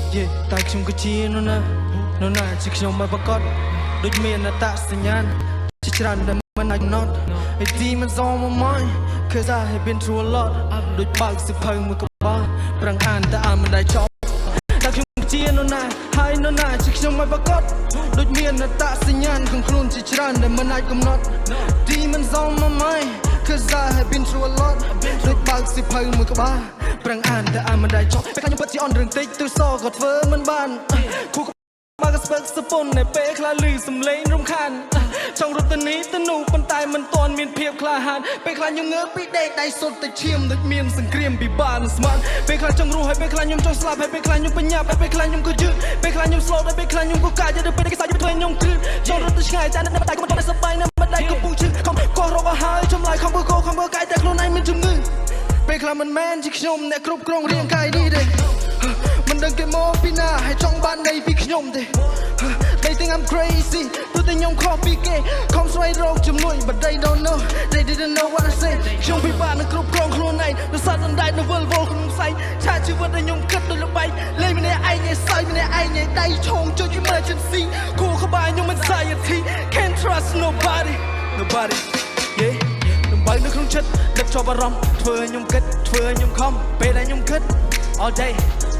តែខ្ញុំក៏ជានោះណាជាខ្ញុំមកប្រកបដូចមានអត្តសញ្ញាណជាច្រើនដែលមិនអាចកំណត់ Hey demons on my mind Cause I have been through a lot ដូចបើកសិភៅមួយកបាប្រឹងអានតែអានមិនដែលចប់តែខ្ញុំជានោះណាហើយនោះណាជាខ្ញុំមកប្រកបដូចមានអត្តសញ្ញាណក្នុងខ្លួនជាច្រើនដែលមិនអាចកំណត់ Demons on my mind Cause I have been through a lot ដូចបើកសិភៅមួយកបាប្រឹងអានតែអានមិនដែលចប់ពេលខ្ញុំពិតជាអន់រឿងតិចទើសក៏ធ្វើមិនបានមកស្ពឹកសពុននៅពេលខ្លះលឺសំឡេងរំខានចង់រត់ទៅនេះទៅនោះប៉ុន្តែមិនទាន់មានភាពក្លាហានពេលខ្លះខ្ញុំងើបពីដេកដៃសុទ្ធតែឈាមដូចមានសង្គ្រាមពិបាកនឹងស្មានពេលខ្លះចង់រស់ហើយពេលខ្លះខ្ញុំចង់ស្លាប់ហើយពេលខ្លះខ្ញុំបញ្ញាប់ហើយពេលខ្លះខ្ញុំក៏យឺតពេលខ្លះខ្ញុំ slow ហើយពេលខ្លះខ្ញុំក៏កាចទៅពេលគេសាច់ធ្វើខ្ញុំគ្រឹះចង់រត់ទៅឆ្ងាយតែនៅតែក៏មិនបានសប្បាយនៅមិនដែលក៏ពុះឈឺខំកោះរកឲ្យហើយចម្លើយខំបើកាយតែខ្លួនឯងមានជំងឺពេលខ្លះមិនមែនជាខ្ញុំអ្នកគ្រប់គ្រងរាងកាយនេះទេមិនដឹងគេមកពីណាហើយចង់បាននៃពីខ្ញុំទេ They think I'm crazy ព្រោះតែខ្ញុំខុសពីគេខំស្វែងរកជំនួយ But they don't know They didn't know what I said ខ្ញុំពិបាកនឹងគ្រប់គ្រងខ្លួនឯងនៅសត្វអណ្ដែតនៅវល់ក្នុងផ្សែងឆាជីវិតដែលខ្ញុំគិតដូចល្បែងលេងម្នាក់ឯងឯសើចម្នាក់ឯងឯដៃឈោងចុច emergency គូក្បាលខ្ញុំមិន anxiety Can't trust nobody yeah ដើម្បីនៅក្នុងចិត្តដឹកជាប់អារម្មណ៍ធ្វើខ្ញុំគិតធ្វើខ្ញុំខំពេលដែលខ្ញុំគិត all day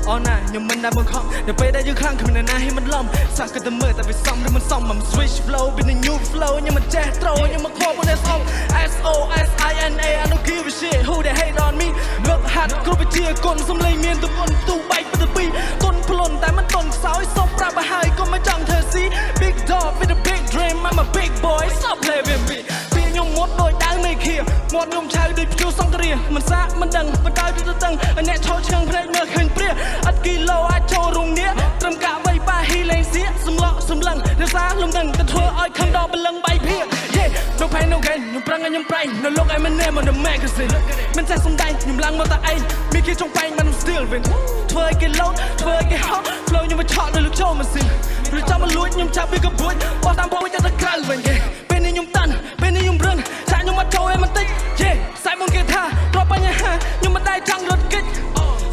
all night ខ្ញុំមិនដែលបង្ខំនៅពេលដែលយើងខ្លាំងគ្មានអ្នកណាហ៊ានបន្លំសាក់ក៏តែមើលតែវាសមឬមិនសម I'm switch flow ពី new flow ខ្ញុំមិនចេះត្រូខ្ញុំមកខកនៅស្អប់ SOSINA I don't give a shit who they hate on me ងឹកហាត់គ្រប់វិជាគុណសំឡេងមានទំនុនទូបែកទៅពីទុនផ្លុនតែមិនទុនខ្សោយសុំប្រាប់ឲ្យហើយក៏មិនចង់ធ្វើស៊ី Big dog with a big dream I'm a big boy stop play with me ពីខ្ញុំមុតដូចដើមមេឃាមាត់ខ្ញុំឆៅដូចព្យុះសង្គ្រាមិនសាកមិនដឹងបកៅទៅតឹងអ្នកឈរឆ្ងាំងភ្នែកមើលឃើញព្រាអត់គីឡូអាចចូលរងនេះត្រឹមកាវៃបាហ៊ីលេងសៀកសំឡក់សំឡឹងរសាលំដឹងទៅធ្វើឲ្យខំដល់បលឹងបៃភៀ No pain no gain ខ្ញុំប្រឹងឲ្យខ្ញុំប្រៃនៅលោក Eminem on the magazine មិនចេះសំដែងខ្ញុំឡើងមកតែឯងមានគេចង់បែងមិន still win ធ្វើឲ្យគេលោតធ្វើឲ្យគេហត់ flow ខ្ញុំមកឆក់នៅលោកចូលម៉ាស៊ីនឬចាំមកលួចខ្ញុំចាប់ពីកពួយបោះតាមបោទៅក្រៅវិញគេពេលនេះខ្ញុំតាន់ពេលនេះខ្ញុំរឹងឆាខ្ញុំមកចូលឯបន្តិច សាយមុនគេថាប្របញ្ហាខ្ញុំមិនដែរចង់រត់គេច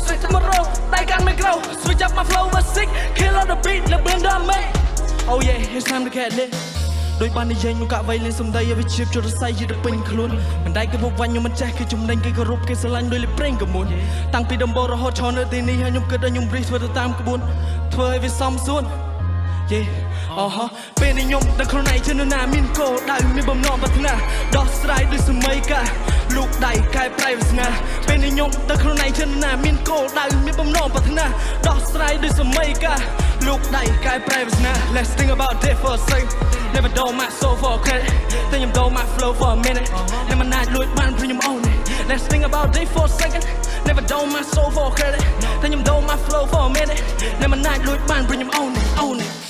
Switch មករកដៃកាន់ micro Switch up my flow was sick Kill on the beat លើblend on me Oh yeah it's time to get lit ដោយបាននិយាយខ្ញុំកាក់វៃលេងសំដីឲ្យវាឈៀបជុតរស័យយឺតពេញខ្លួនមិនដែរគេពុកវាញ់ខ្ញុំមិនចេះគេជំនាញគេគោរពគេស្រឡាញ់ដោយលេប្រេងកមុនតាំងពីដំបូងរហូតឈរនៅទីនេះហើយខ្ញុំគិតឲ្យខ្ញុំរីធ្វើទៅតាមក្បួនធ្វើឲ្យវាសមសួន ពេលនេះខ្ញុំដឹងខ្លួនឯងជានរណាមានគោលដៅមានបំណងប្រាថ្នាដោះស្រាយដោយសម័យកាលលូកដៃកែប្រែវាសនាពេលនេះខ្ញុំដឹងខ្លួនឯងជានរណាមានគោលដៅមានបំណងប្រាថ្នាដោះស្រាយដោយសម័យកាលលូកដៃកែប្រែវាសនា Let's think about it for a second Never do my soul for a credit តែខ្ញុំ do my flow for a minute អ្នកមិនអាចលួចបានព្រោះខ្ញុំ own it Let's think about it for a second Never do my soul for a credit តែខ្ញុំ do my flow for a minute អ្នកមិនអាចលួចបានព្រោះខ្ញុំ own it